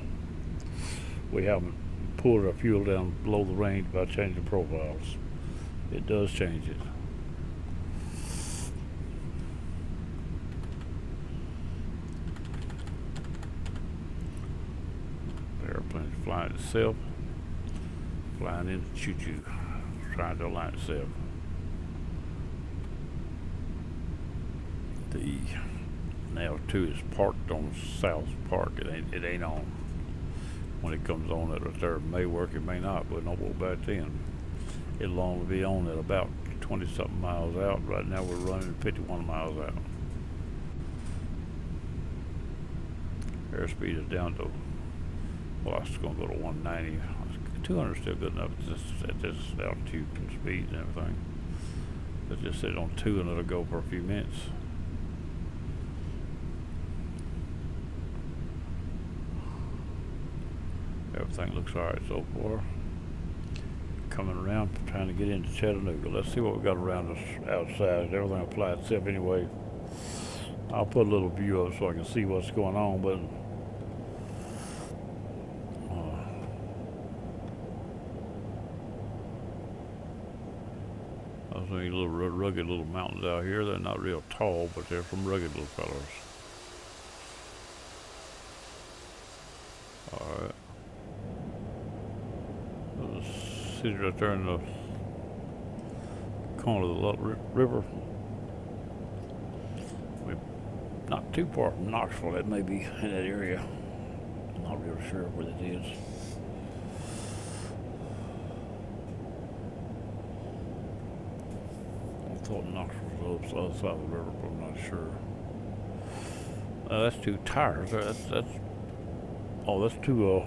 We haven't pulled our fuel down below the range by changing profiles. It does change it. The airplane's flying itself. Flying into choo-choo. Trying to align itself. The Nav 2 is parked on South Park. It ain't on. When it comes on, that right there it may work, it may not, but no more back then. It'll only be on at about 20-something miles out. Right now we're running 51 miles out. Airspeed is down to, well, it's going to go to 190. 200 is still good enough at this altitude and speed and everything. Let's just set it on 2 and it'll go for a few minutes. Everything looks alright so far. Coming around, trying to get into Chattanooga. Let's see what we got around us outside. Everything will fly itself anyway. I'll put a little view up so I can see what's going on, but I see little rugged little mountains out here. They're not real tall, but they're some rugged little fellas. Alright. City right there in the corner of the river. We're not too far from Knoxville. That may be in that area. I'm not real sure where that is. I thought Knoxville was the other side of the river, but I'm not sure. That's 2 tires. That's oh, that's 2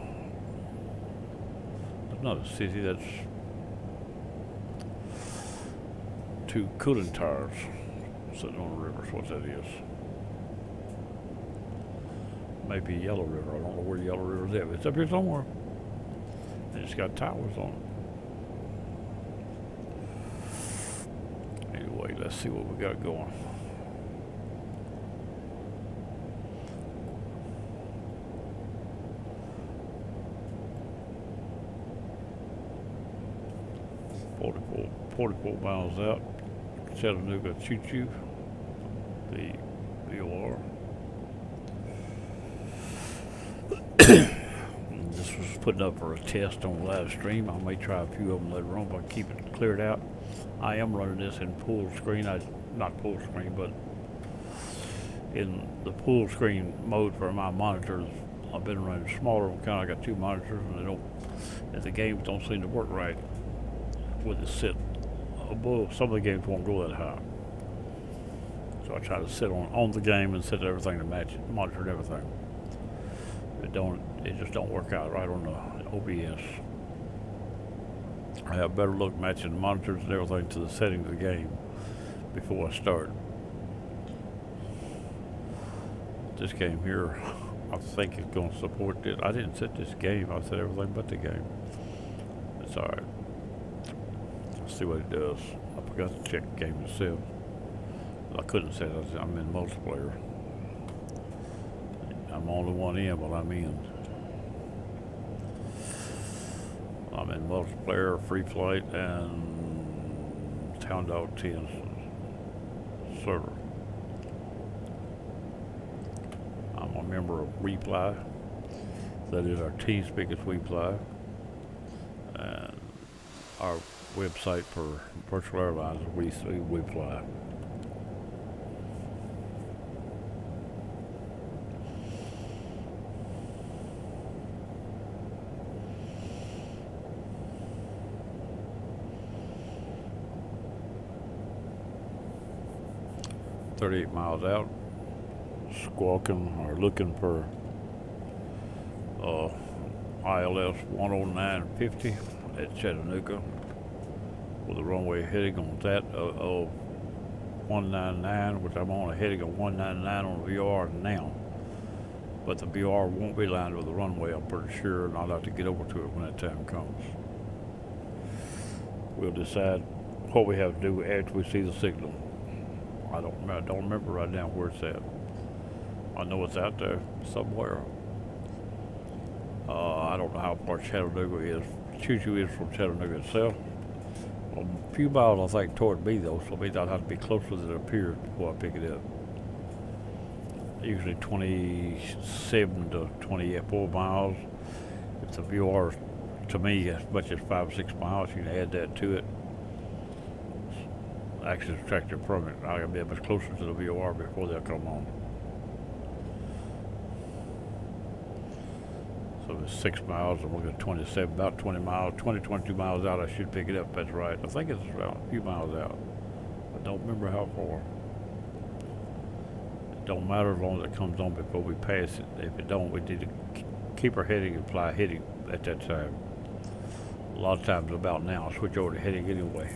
not a city, that's 2 cooling tires sitting on the river, is what that is. Maybe Yellow River, I don't know where Yellow River is at, but it's up here somewhere. And it's got towers on it. Anyway, let's see what we got going. Forty-four miles out, Chattanooga choo-choo, the VOR. This was putting up for a test on live stream. I may try a few of them later on, but keep it cleared out. I am running this in full screen. Not full screen, but in the full screen mode for my monitors. I've been running smaller kind. I got 2 monitors, and the games don't seem to work right with it sit above. Some of the games won't go that high, so I try to sit on the game and set everything to match it, monitor everything. It just don't work out right on the OBS. I have better look matching the monitors and everything to the settings of the game before I start. This game here, I think it's going to support this. I didn't set this game, I set everything but the game. It's alright. See what it does. I forgot to check the game itself. I couldn't say that I'm in multiplayer. I'm only one in while I'm in. I'm in multiplayer, free flight, and Town Dog 10 server. I'm a member of Reply. That is our T-Speak as we fly. And our website for virtual airlines is we fly. .38 miles out, squawking or looking for ILS 10950 at Chattanooga with a runway heading on that of 199, which I'm on a heading of 199 on the VR now. But the VR won't be lined with the runway, I'm pretty sure, and I'll have to get over to it when that time comes. We'll decide what we have to do after we see the signal. I don't remember right now where it's at. I know it's out there somewhere. I don't know how far Chattanooga is. Choo-choo is from Chattanooga itself. A few miles, I think, toward me though, so maybe I'll have to be closer than it appears before I pick it up. Usually 27 to 24 miles. If the VR, to me, as much as 5 or 6 miles, you can add that to it. Actually subtract it from it. I gotta be much closer to the VOR before they'll come on. So it's 6 miles, I'm looking at 27, about 20 miles, 22 miles out. I should pick it up. That's right. I think it's around a few miles out. I don't remember how far. It don't matter as long as it comes on before we pass it. If it don't, we need to keep our heading and fly heading at that time. A lot of times about now, I'll switch over to heading anyway.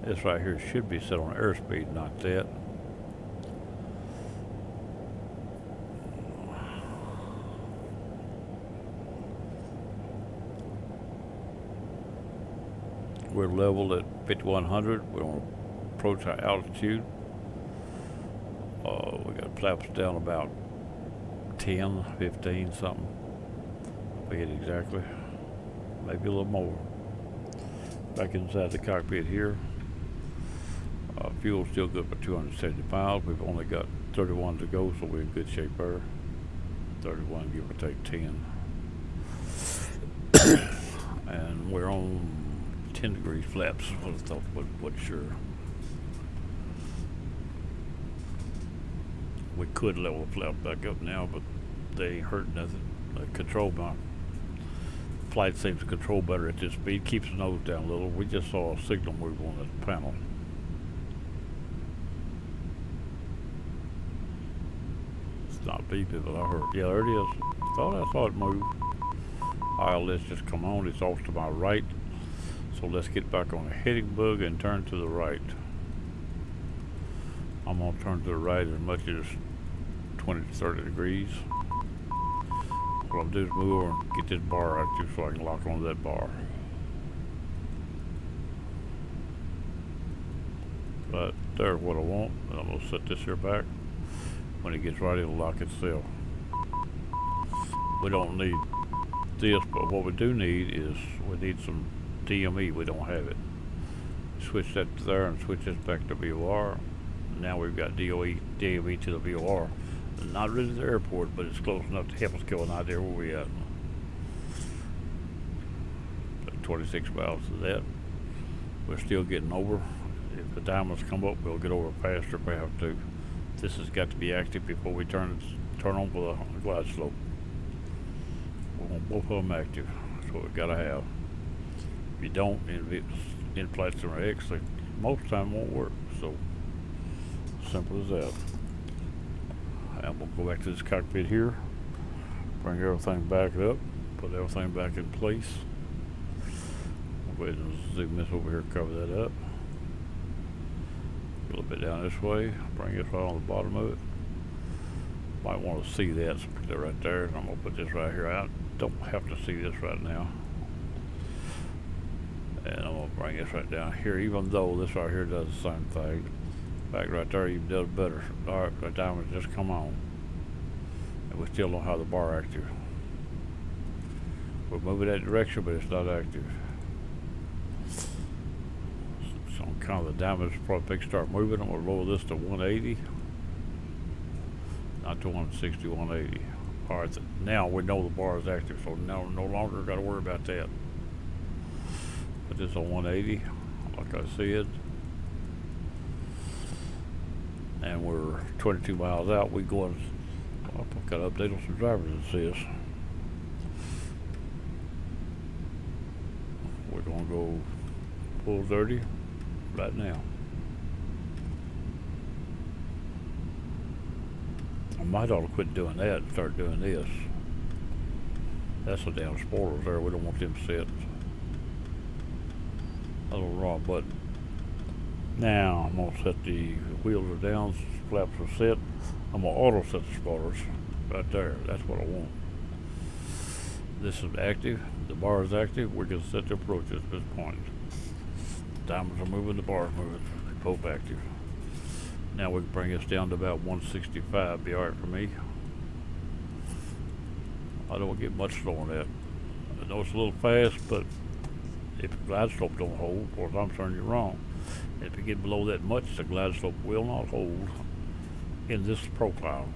This right here should be set on airspeed, not that. We're leveled at 5100. We're going to approach our altitude. We got flaps down about 10, 15, something. Forget exactly. Maybe a little more. Back inside the cockpit here. Fuel's still good for 270 miles. We've only got 31 to go, so we're in good shape there. 31, give or take 10. And we're on 10 degrees flaps. I thought, wasn't sure. We could level the flap back up now, but they ain't hurt nothing. Control my flight seems to control better at this speed. Keeps the nose down a little. We just saw a signal move on the panel. Not beeping, but I heard. Yeah, there it is. I saw it move. ILS just come on. It's off to my right. So let's get back on the heading bug and turn to the right. I'm gonna turn to the right as much as 20 to 30 degrees. What I'll do is move over and get this bar active so I can lock onto that bar. But there's what I want. And I'm gonna set this here back. When it gets right, it'll lock itself. We don't need this, but what we do need is we need some DME. We don't have it. Switch that to there and switch this back to VOR. Now we've got DME to the VOR. Not really the airport, but it's close enough to help us get an idea where we at. 26 miles to that. We're still getting over. If the diamonds come up, we'll get over faster if we have to. This has got to be active before we turn on for the glide slope. We want both of them active. That's what we've got to have. If you don't, in flight simulator X, they most of the time won't work. So simple as that. And we'll go back to this cockpit here, bring everything back up, put everything back in place. We'll go ahead and zoom this over here, cover that up. A little bit down this way, bring it right on the bottom of it. Might want to see that, so put that right there. I'm going to put this right here. I don't have to see this right now. And I'm going to bring this right down here, even though this right here does the same thing. In fact, right there, even does better. Alright, the diamond just come on. And we still don't have the bar active. We're moving that direction, but it's not active. So kind of the diamonds probably start moving. I'm going to lower this to 180. Not to 160, 180. Alright, now we know the bar is active, so now no longer got to worry about that. Put this on 180, like I said. And we're 22 miles out. We going, I've got to update on some drivers, it says. We're going to go full 30 right now. I might ought to quit doing that and start doing this. That's the damn spoilers there. We don't want them set. A little wrong button. Now I'm gonna set the wheels are down, flaps are set. I'm gonna auto set the spoilers right there. That's what I want. This is active. The bar is active. We can set the approach at this point. Diamonds are moving. The bar is moving. Both active. Now we can bring this down to about 165. Be alright for me. I don't get much slower than that. I know it's a little fast, but if the glide slope don't hold, or if I'm turning you wrong, if you get below that much, the glide slope will not hold in this profile.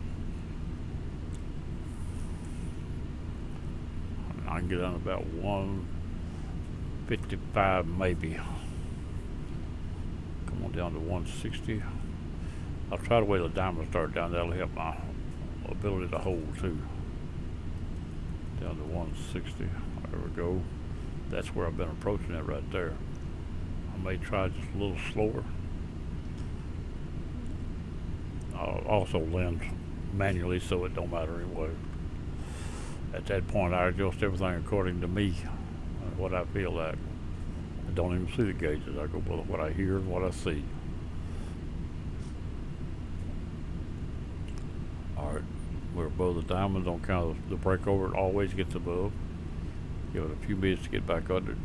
I can get on about 155 maybe. Come on down to 160. I'll try to wait till the diamonds start down. That'll help my ability to hold too. Down to 160. There we go. That's where I've been approaching it right there. I may try just a little slower. I'll also lend manually so it don't matter anyway. At that point I adjust everything according to me, what I feel like. I don't even see the gauges. I go with what I hear and what I see. Alright, we're above the diamonds on kind of the breakover. It always gets above. Give it a few minutes to get back under.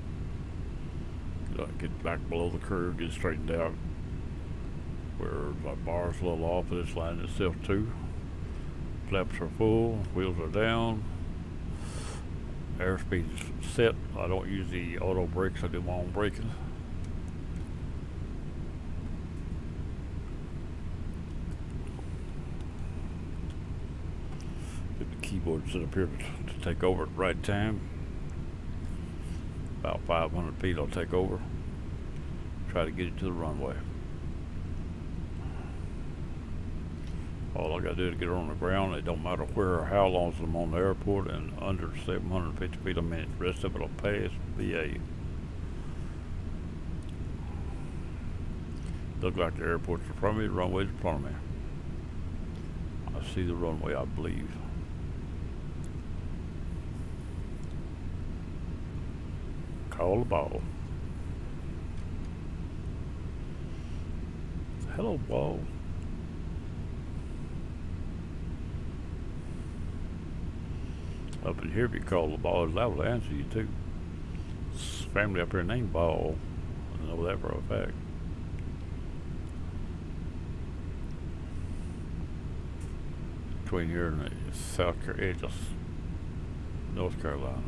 Get back below the curve, get straightened out. Where my bar's a little off, but it's lining itself too. Flaps are full, wheels are down. Airspeed's set. I don't use the auto brakes, I do my own braking. Get the keyboard set up here to take over at the right time. About 500 feet I'll take over. Try to get it to the runway. All I gotta do to get her on the ground, it don't matter where or how long I'm on the airport, and under 750 feet a minute. The rest of it'll pass BA. Look like the airport's in front of me, the runway's in front of me. I see the runway, I believe. Call the ball. Hello, ball. Up in here, if you call the ball, it's liable to answer you too. It's family up here named Ball. I know that for a fact. Between here and the edge of North Carolina.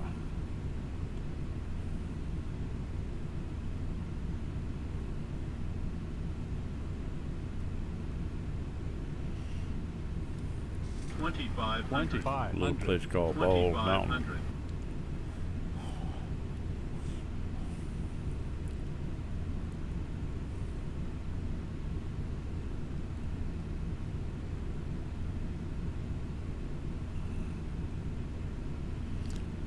A little place called Ball Mountain.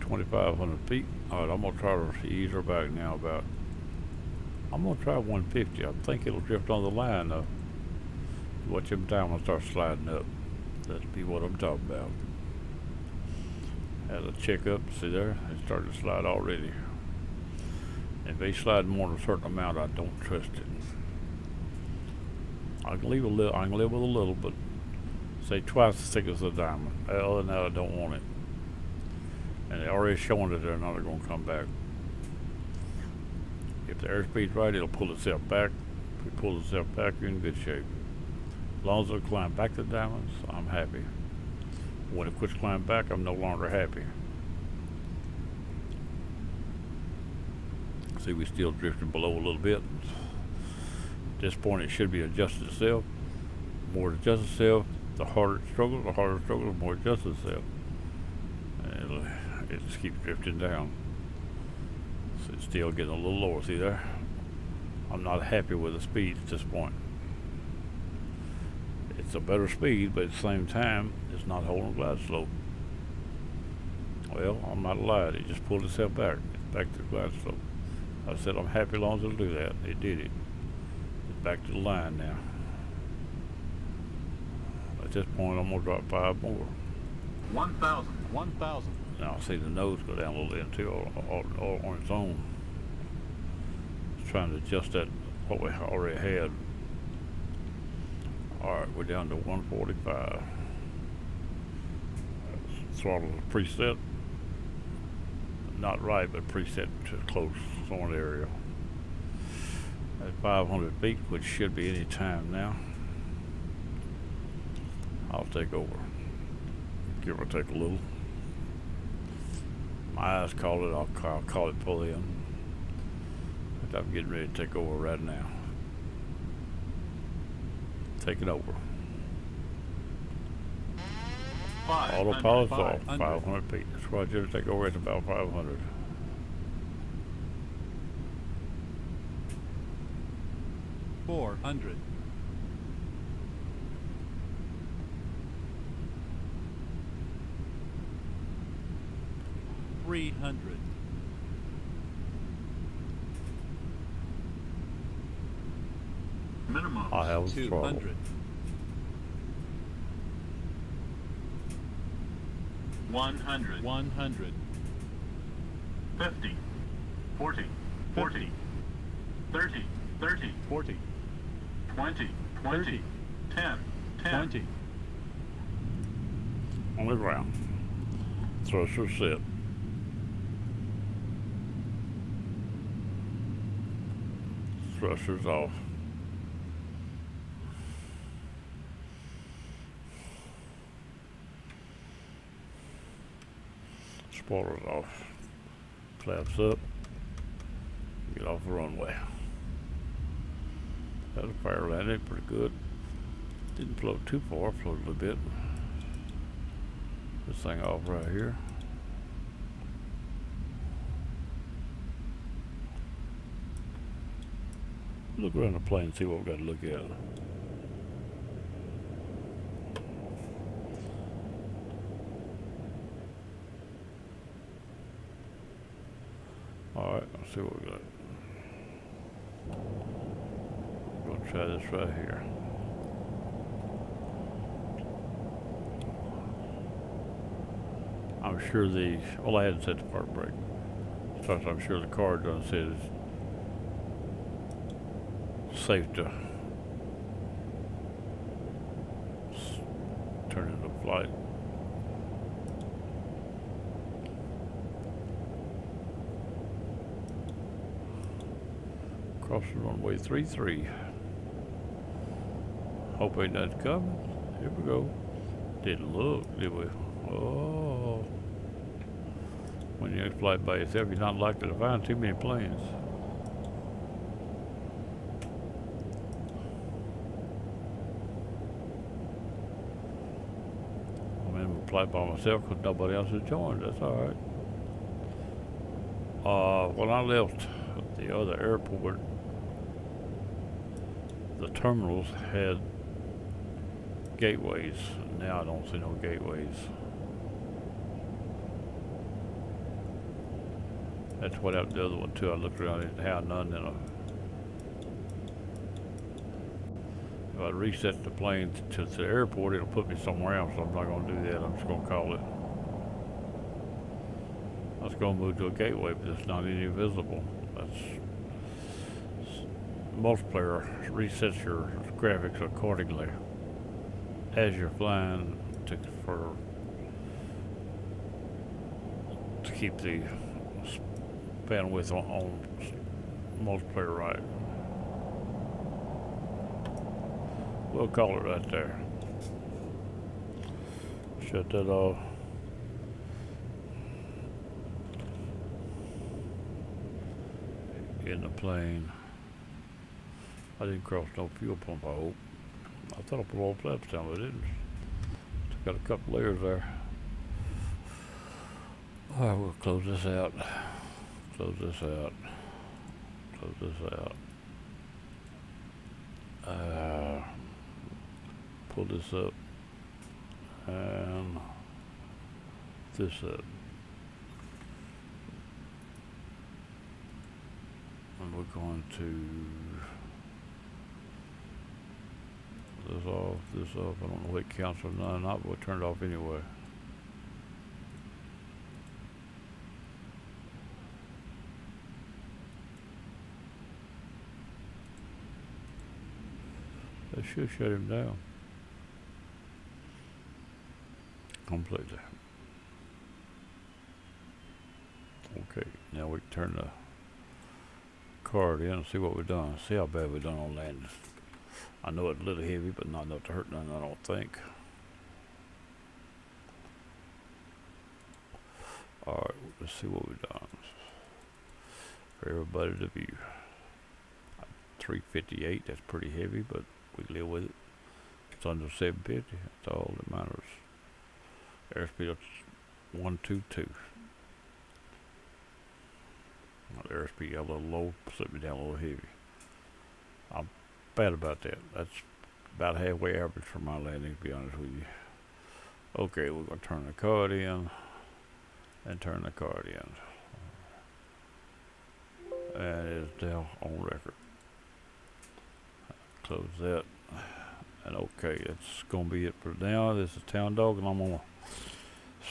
2,500 feet. Alright, I'm gonna try to ease her back now about. I'm gonna try 150. I think it'll drift on the line though. Watch them down when I start sliding up. That'll be what I'm talking about. Had a check up, see there? It started to slide already. If they slide more than a certain amount, I don't trust it. I can leave a little. I can live with a little, but say twice as thick as a diamond. Other than that, I don't want it. And they're already showing that they're not going to come back. If the airspeed's right, it'll pull itself back. If it pulls itself back, you're in good shape. As long as it'll climb back to the diamonds, I'm happy. When it quits climbing back, I'm no longer happy. See, we still drifting below a little bit. At this point, it should be adjusted itself. The more it adjusts itself, the harder it struggles, the more it adjusts itself. it just keeps drifting down. So it's still getting a little lower. See there? I'm not happy with the speed at this point. It's a better speed, but at the same time, it's not holding glide slope. Well, I'm not lying. It just pulled itself back. It's back to the glide slope. I said I'm happy as long as it'll do that. It did it. It's back to the line now. At this point, I'm gonna drop 5 more. 1,000. 1,000. Now I see the nose go down a little bit too, all on its own. It's trying to adjust that what we already had. All right, we're down to 145. Throttle preset. Not right, but preset to close on area. At 500 feet, which should be any time now. I'll take over. Give or take a little. My eyes call it, I'll call it pull in. But I'm getting ready to take over right now. Take it over. Autopilot's off, 500 feet. That's why I did take over at about 500. 400. 300. 'I have a throttle. 200. 100. 100. 50. 40. 40. 30. 30. 40. 20. 20. 10. 10. 20. On the ground. Thruster set. Thrusters off. Spoilers off. Flaps up. Get off the runway. Had a fire landing pretty good. Didn't float too far, floated a little bit. This thing off right here. Look around the plane and see what we've got to look at. Alright, let's see what we got. We're going to try this right here. I'm sure well, I hadn't set the park brake. So I'm sure the card done says it's safe to turn into flight. Crossing runway 33. Hope ain't nothing coming. Here we go. Didn't look, did we? Oh. When you fly by yourself, you're not likely to find too many planes. I mean, I fly by myself because nobody else has joined. That's all right. When I left the other airport, the terminals had gateways. Now I don't see no gateways. That's what happened to the other one too. I looked around, I didn't have none. If I reset the plane to the airport, it'll put me somewhere else. So I'm not going to do that. I'm just going to call it. I was going to move to a gateway, but it's not any visible. That's multiplayer resets your graphics accordingly as you're flying to keep the bandwidth on multiplayer right. We'll call it right there. Shut that off. In the plane. I didn't cross no fuel pump, I hope. I thought I put all flaps down, but I didn't. Got a couple layers there. Alright, we'll close this out. Close this out. Close this out. Pull this up. And this up. And we're going to this off. I don't know what it counts or not, but we'll turn it off anyway. That should shut him down completely. Okay, now we can turn the card in and see what we've done. See how bad we've done on landing. I know it's a little heavy, but not enough to hurt none, I don't think. Alright, let's see what we've done. For everybody to view. 358, that's pretty heavy, but we live with it. It's under 750, that's all that matters. Airspeed 122. Airspeed got a little low, slipped me down a little heavy. I'm bad about that. That's about halfway average for my landing, to be honest with you. Okay, we're going to turn the card in and turn the card in. And it's now on record. Close that. And okay, that's going to be it for now. This is Town Dog, and I'm going to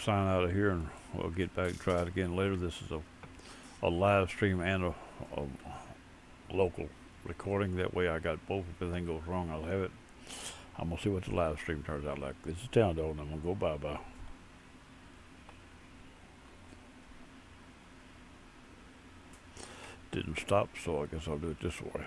sign out of here, and we'll get back and try it again later. This is a live stream and a local recording. That way I got both. If anything goes wrong, I'll have it. I'm going to see what the live stream turns out like. This is Town Dog, and I'm going to go bye-bye. Didn't stop, so I guess I'll do it this way.